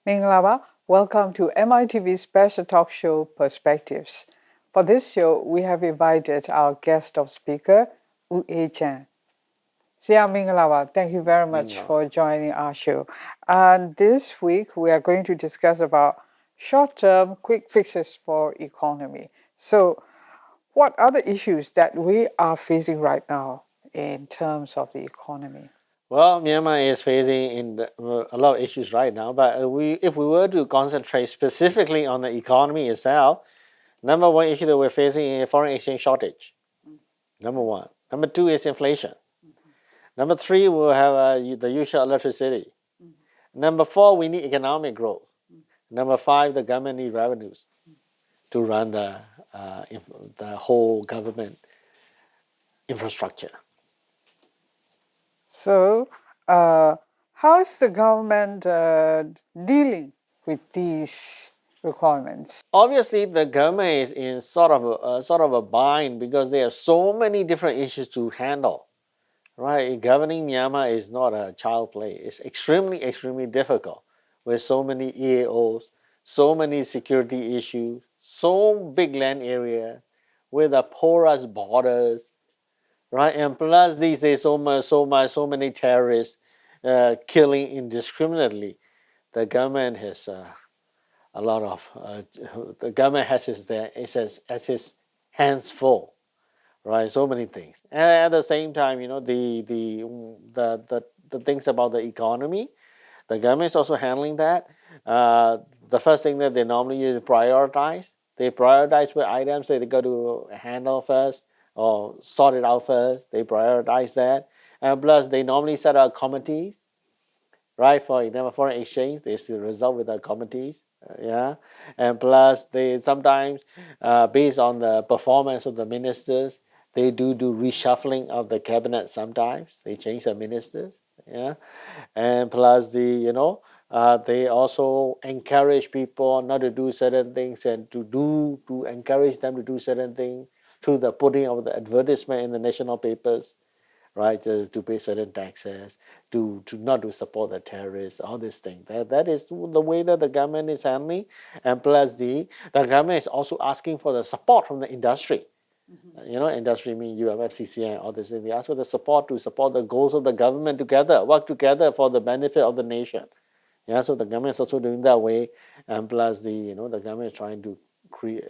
Minglawa, welcome to MITV special talk show Perspectives. For this show, we have invited our guest of speaker, Wu A Chan. Sia Minglawa, thank you very much for joining our show. And this week, we are going to discuss about short-term quick fixes for economy. So, what are the issues that we are facing right now in terms of the economy? Well, Myanmar is facing a lot of issues right now, but if we were to concentrate specifically on the economy itself, number one issue that we're facing is foreign exchange shortage. Number one. Number two is inflation. Number three, we'll have the usual electricity. Number four, we need economic growth. Number five, the government need revenues to run the whole government infrastructure. So, how is the government dealing with these requirements? Obviously, the government is in sort of a bind because there are so many different issues to handle. Right, governing Myanmar is not a child play. It's extremely difficult with so many EAOs, so many security issues, so big land area, with the porous borders, right? And plus these days so many terrorists killing indiscriminately. The government has a lot of the government has his hands full. Right, so many things, and at the same time, the things about the economy, the government is also handling that. The first thing that they normally use is prioritize. They prioritize what items they got to handle first or sort it out first. They prioritize that, and plus they normally set up committees, right? For example, foreign exchange, they still resolve with the committees. And plus they sometimes, based on the performance of the ministers, they do reshuffling of the cabinet sometimes. They change the ministers, and plus they also encourage people not to do certain things and to encourage them to do certain things through the putting of the advertisement in the national papers, right? To pay certain taxes, to not to support the terrorists, all these things. That is the way that the government is handling, and plus the government is also asking for the support from the industry. Industry means UMFCCI and all this thing. They ask for the support to support the goals of the government together, work together for the benefit of the nation. So the government is also doing that way, and plus the government is trying to create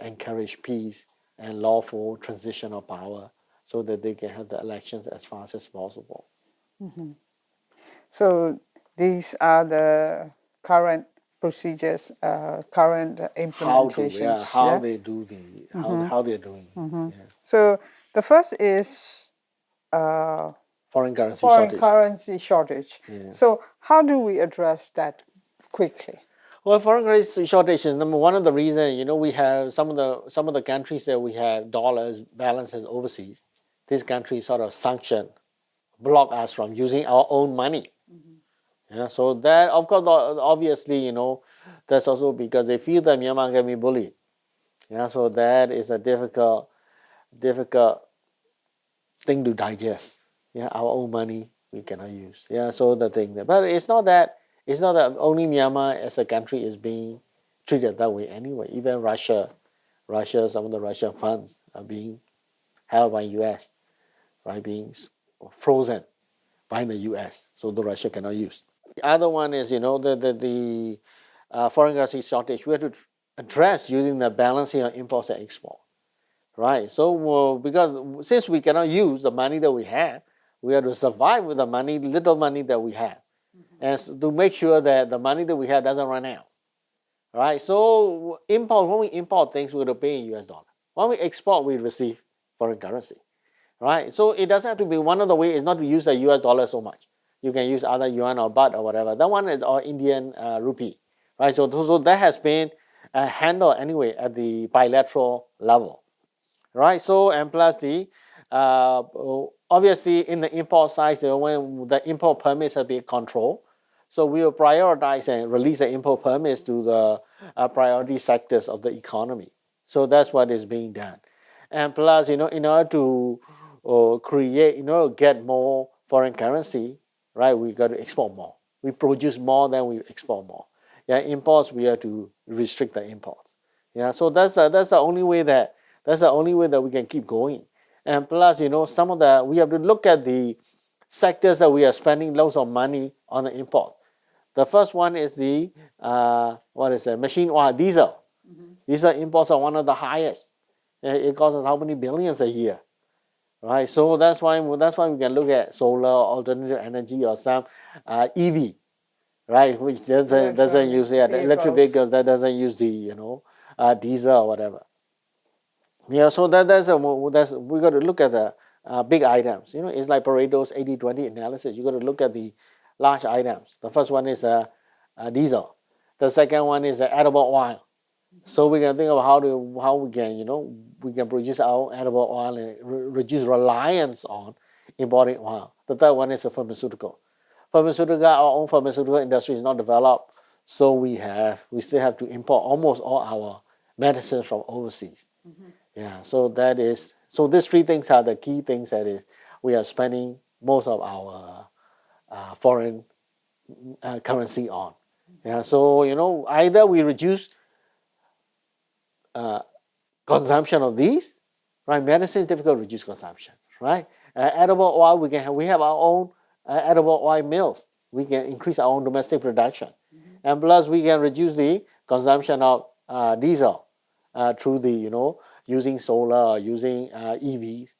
encourage peace and lawful transition of power so that they can have the elections as fast as possible. So these are the current procedures, current implementations. How they do how they're doing. So the first is foreign currency shortage. So how do we address that quickly? Well, foreign currency shortage is one of the reasons. We have some of the countries that we have dollars balances overseas. These countries sort of block us from using our own money. So that, of course, obviously, that's also because they feel that Myanmar can be bullied. So that is a difficult thing to digest. Our own money we cannot use. So the thing that, but it's not that only Myanmar as a country is being treated that way anyway. Even Russia, some of the Russian funds are being held by U.S., right, being frozen by the U.S., so the Russia cannot use. The other one is, the foreign currency shortage. We have to address using the balancing of imports and export, right? So because since we cannot use the money that we have, we have to survive with the little money that we have, and to make sure that the money that we have doesn't run out, right? So when we import things, we have to pay in U.S. dollar. When we export, we receive foreign currency, right? So it doesn't have to be, one of the ways is not to use the U.S. dollar so much. You can use either yuan or baht or whatever. That one is or Indian rupee, right? So that has been handled anyway at the bilateral level, right? So and plus the obviously in the import side, when the import permits have been controlled, so we will prioritize and release the import permits to the priority sectors of the economy. So that's what is being done, and plus in order to create get more foreign currency, right? We got to export more. We produce more than we export more. Yeah, imports we have to restrict the imports. Yeah, so that's the only way that we can keep going. And plus, some of we have to look at the sectors that we are spending loads of money on the import. The first one is the machine oil, diesel. Diesel imports are one of the highest. It costs us how many billions a year, right? So that's why we can look at solar, alternative energy, or some EV, right? Which doesn't use the electric vehicles that doesn't use the diesel or whatever. Yeah, so that's we got to look at the big items. It's like Pareto's 80-20 analysis. You got to look at the large items. The first one is diesel. The second one is edible oil. So we can think of how we can produce our own edible oil and reduce reliance on importing oil. The third one is a pharmaceutical. Our own pharmaceutical industry is not developed, so we still have to import almost all our medicines from overseas. Yeah, so these three things are the key things we are spending most of our foreign currency on. Yeah, so either we reduce consumption of these, right? Medicine is difficult to reduce consumption, right? Edible oil, we have our own edible oil mills. We can increase our own domestic production, and plus we can reduce the consumption of diesel through the using solar or using EVs,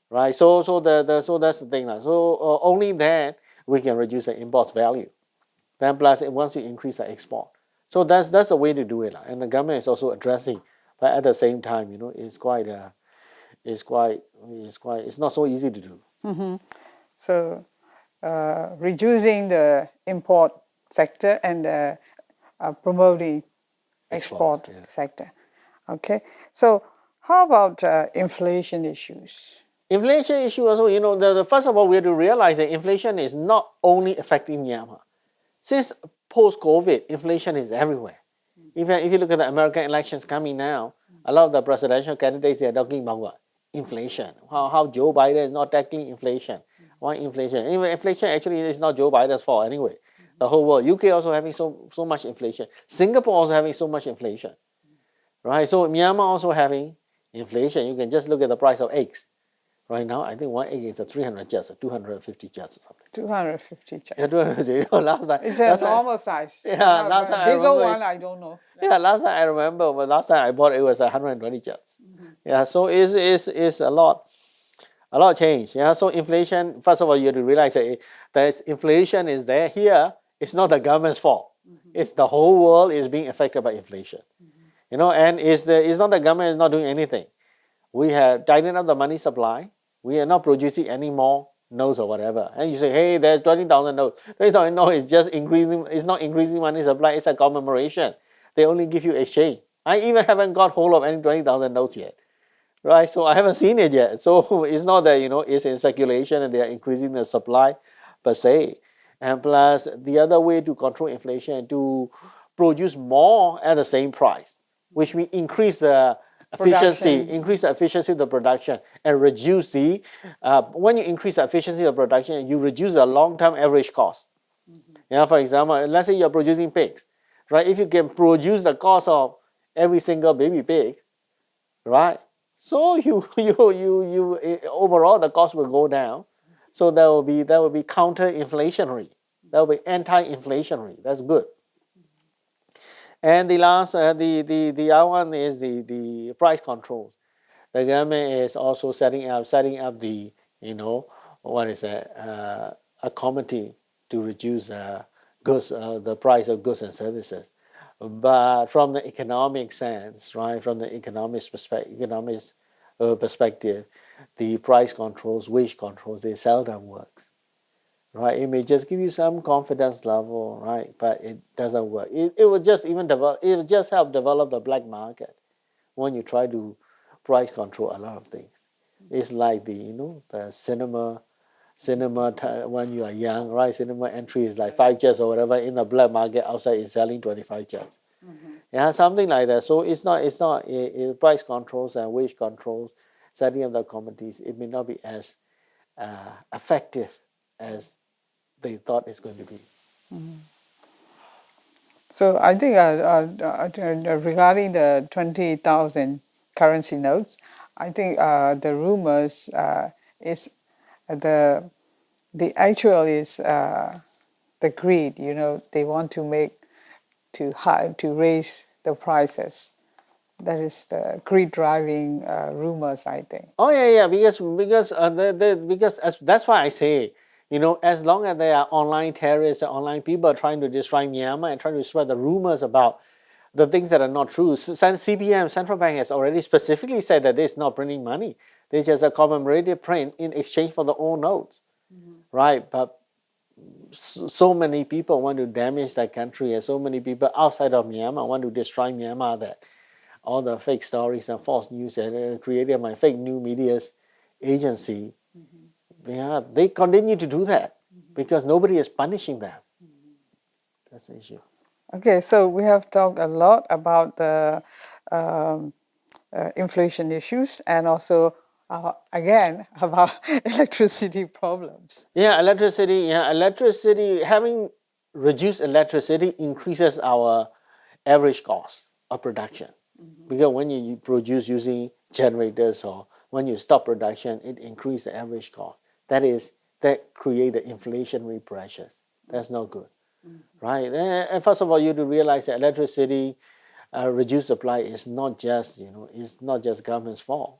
right? So that's the thing now. So only then we can reduce the import value. Then plus once you increase the export, so that's the way to do it, and the government is also addressing. But at the same time, it's not so easy to do. So reducing the import sector and promoting export sector. Okay. So how about inflation issues? Inflation issue also, first of all, we have to realize that inflation is not only affecting Myanmar. Since post-COVID, inflation is everywhere. Even if you look at the American elections coming now, a lot of the presidential candidates, they are talking about what? Inflation. How Joe Biden is not tackling inflation. Why inflation? Even inflation actually is not Joe Biden's fault anyway. The whole world. UK also having so much inflation. Singapore also having so much inflation. Right? So Myanmar also having inflation. You can just look at the price of eggs. Right now, I think one egg is 300 kyats or 250 kyats or something. 250 kyats. Yeah, 250. Last time. It's a normal size. Yeah, last time bigger one, I don't know. Yeah, last time I remember, but last time I bought it was 120 kyats. Yeah, so it's a lot change. Yeah, so inflation. First of all, you have to realize that inflation is there here. It's not the government's fault. It's the whole world is being affected by inflation. And it's not the government is not doing anything. We have tightened up the money supply. We are not producing any more notes or whatever. And you say, hey, there's 20,000 notes. 20,000 notes is just increasing. It's not increasing money supply. It's a commemoration. They only give you exchange. I even haven't got hold of any 20,000 notes yet. Right? So I haven't seen it yet. So it's not that, it's in circulation and they are increasing the supply per se. And plus, the other way to control inflation is to produce more at the same price, which means increase the efficiency of the production and reduce when you increase the efficiency of production, you reduce the long-term average cost. For example, let's say you're producing pigs, right? If you can produce the cost of every single baby pig, right? So you overall the cost will go down. So that will be counter-inflationary. That will be anti-inflationary. That's good. And the last, the other one is the price controls. The government is also setting up the a committee to reduce the price of goods and services. But from the economic sense, right, from the economic perspective, the price controls, wage controls, they seldom works. Right, it may just give you some confidence level, right? But it doesn't work. It will just help develop the black market when you try to price control a lot of things. It's like the cinema when you are young, right? Cinema entry is like 5 kyats or whatever. In the black market outside is selling 25 kyats. Yeah, something like that. So it's not price controls and wage controls, setting up the committees. It may not be as effective as they thought it's going to be. So I think regarding the 20,000 currency notes, I think the rumors is the actual is the greed. You know, they want to make to raise the prices. That is the greed driving rumors, I think. Oh yeah, because that's why I say, as long as there are online terrorists and online people trying to destroy Myanmar and trying to spread the rumors about the things that are not true. CBM, Central Bank, has already specifically said that it's not printing money. They just a commemorative print in exchange for the old notes, right? But so many people want to damage that country, and so many people outside of Myanmar want to destroy Myanmar, that all the fake stories and false news and created by fake news media's agency. Yeah, they continue to do that because nobody is punishing them. That's the issue. Okay, so we have talked a lot about the inflation issues and also again about electricity problems. Yeah, electricity. Having reduced electricity increases our average cost of production, because when you produce using generators or when you stop production, it increases the average cost. That create the inflationary pressures. That's not good, right? And first of all, you have to realize that electricity reduced supply is not just it's not just government's fault,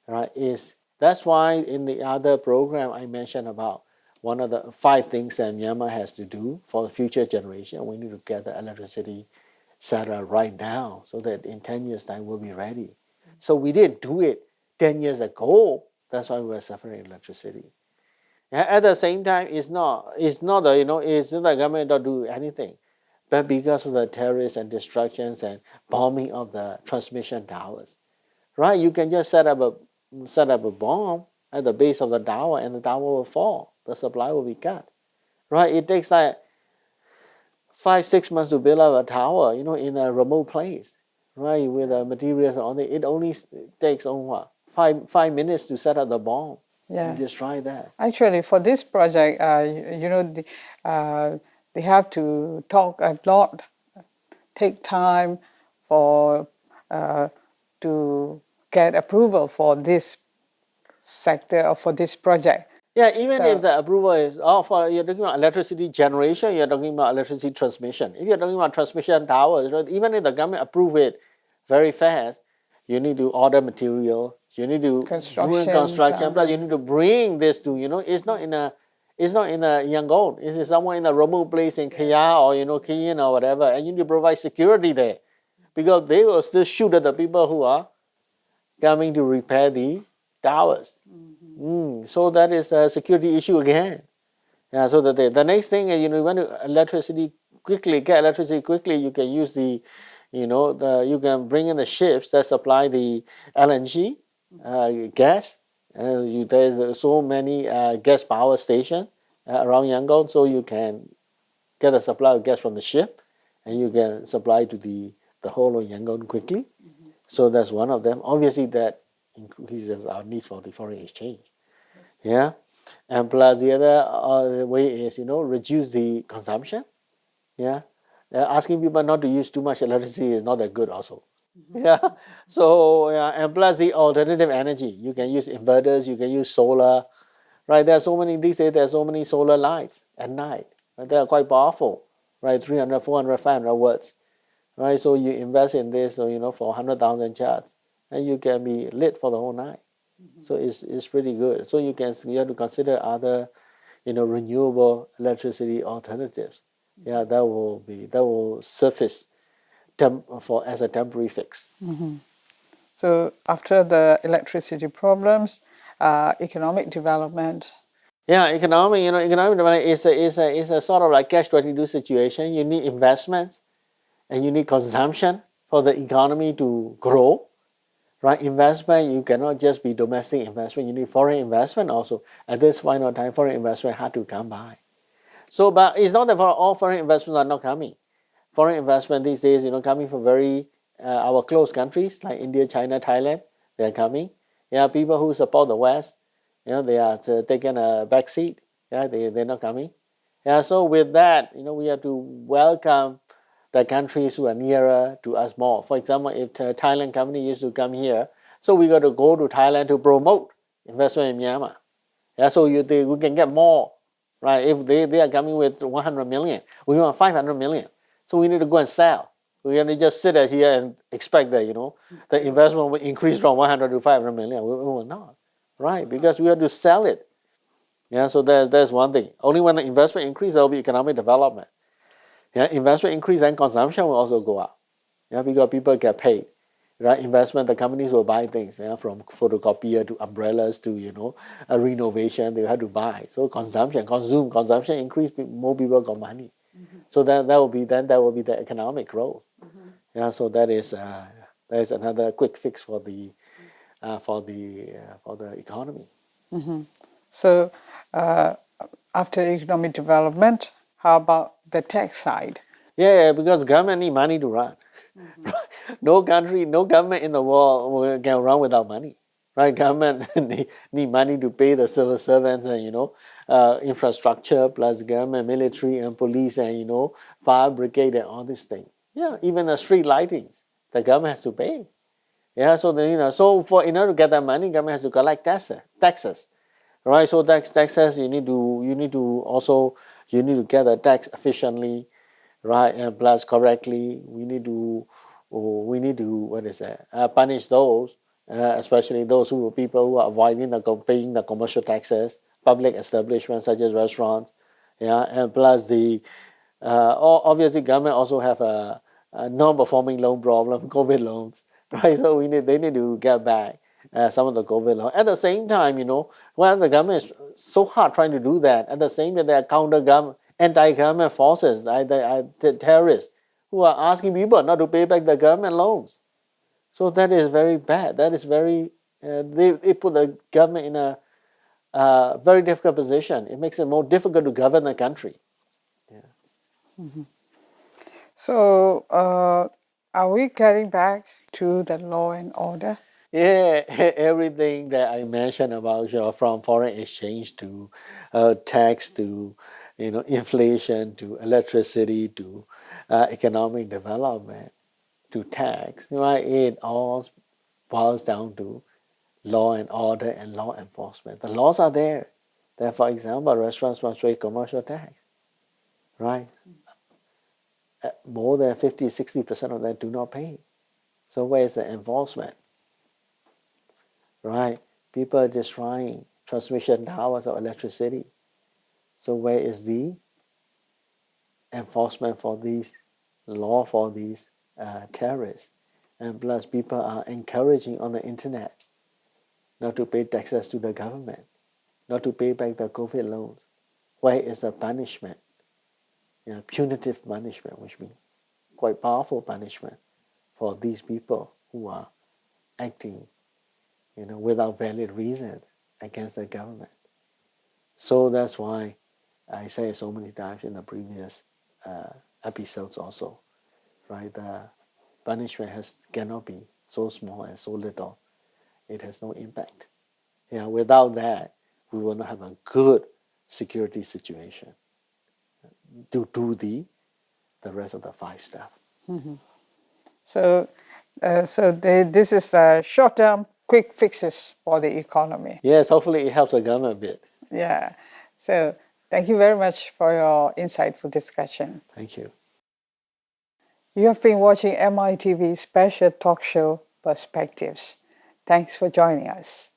right? That's why in the other program I mentioned about one of the 5 things that Myanmar has to do for the future generation. We need to get the electricity set up right now so that in 10 years' time we'll be ready. So we didn't do it 10 years ago. That's why we're suffering electricity. At the same time, it's not it's not the government don't do anything, but because of the terrorists and destructions and bombing of the transmission towers, right? You can just set up a bomb at the base of the tower, and the tower will fall. The supply will be cut, right? It takes like 5-6 months to build up a tower, in a remote place, right? With the materials on it, it only takes what 5 minutes to set up the bomb. Yeah. And destroy that. Actually, for this project, they have to talk a lot, take time for to get approval for this sector or for this project. Yeah, even if the approval is you're talking about electricity generation, you're talking about electricity transmission. If you're talking about transmission towers, right, even if the government approve it very fast, you need to order material, you need to do construction, plus you need to bring this to, it's not in a Yangon, it's somewhere in a remote place in Kaya or Kiyin or whatever, and you need to provide security there, because they will still shoot at the people who are coming to repair the towers. So that is a security issue again. Yeah. So the next thing is, you want to get electricity quickly. You can use you can bring in the ships that supply the LNG gas. There's so many gas power stations around Yangon, so you can get a supply of gas from the ship, and you can supply to the whole of Yangon quickly. So that's one of them. Obviously, that increases our need for the foreign exchange. Yeah, and plus the other way is reduce the consumption. Yeah, asking people not to use too much electricity is not that good also. Yeah, so and plus the alternative energy, you can use inverters, you can use solar, right? There are so many these days. There are so many solar lights at night. Right? They are quite powerful, right? 300, 400, 500 watts, right? So you invest in this, so for 100,000 charts, and you can be lit for the whole night. So it's pretty good. So you have to consider other, renewable electricity alternatives. Yeah, that will surface as a temporary fix. So after the electricity problems, economic development. Yeah, economic development is a sort of like catch-22 situation. You need investments, and you need consumption for the economy to grow. Right, investment, you cannot just be domestic investment. You need foreign investment also. At this point of time, foreign investment had to come by. So, but it's not that all foreign investments are not coming. Foreign investment these days, coming from our close countries like India, China, Thailand, they are coming. Yeah, people who support the West, they are taking a back seat. Yeah, they're not coming. Yeah, so with that, we have to welcome the countries who are nearer to us more. For example, if a Thailand company used to come here, so we got to go to Thailand to promote investment in Myanmar. Yeah, so we can get more, right? If they are coming with 100 million, we want 500 million. So we need to go and sell. We can just sit here and expect that, the investment will increase from 100 to 500 million. We will not, right? Because we have to sell it. Yeah, so that's one thing. Only when the investment increase, there will be economic development. Yeah, investment increase and consumption will also go up. Yeah, because people get paid. Right, investment, the companies will buy things, from photocopier to umbrellas to a renovation, they have to buy. So consumption increase, more people got money. So that will be the economic growth. Yeah, so that is another quick fix for the economy. So, after economic development, how about the tax side? Yeah, because government need money to run. No country, no government in the world can run without money. Right? Government need money to pay the civil servants and infrastructure plus government, military and police and fire brigade and all these things. Yeah, even the street lightings, the government has to pay. Yeah, so in order to get that money, government has to collect taxes. Right? So taxes you need to get the tax efficiently, right, and plus correctly. We need to punish those, especially those people who are avoiding paying the commercial taxes, public establishments such as restaurants. Yeah, and plus obviously government also have a non-performing loan problem, COVID loans, right? So they need to get back some of the COVID loans. At the same time, while the government is so hard trying to do that, at the same time there are counter-government, anti-government forces, the terrorists, who are asking people not to pay back the government loans. So that is very bad. That is very they put the government in a very difficult position. It makes it more difficult to govern the country. So, are we getting back to the law and order? Yeah, everything that I mentioned about from foreign exchange to tax to inflation to electricity to economic development to tax, right? It all boils down to law and order and law enforcement. The laws are there. That, for example, restaurants must pay commercial tax, right? More than 50-60% of them do not pay. So where is the enforcement? Right? People are destroying transmission towers of electricity. So where is the enforcement for these law for these terrorists? And plus, people are encouraging on the internet not to pay taxes to the government, not to pay back the COVID loans. Where is the punishment? Punitive punishment, which means quite powerful punishment for these people who are acting without valid reasons against the government. So that's why I say so many times in the previous episodes also, right? The punishment cannot be so small and so little. It has no impact. Without that, we will not have a good security situation to do the rest of the 5 steps. So, this is short-term quick fixes for the economy. Yes, hopefully it helps the government a bit. Yeah. So, thank you very much for your insightful discussion. Thank you. You have been watching MITV special talk show Perspectives. Thanks for joining us.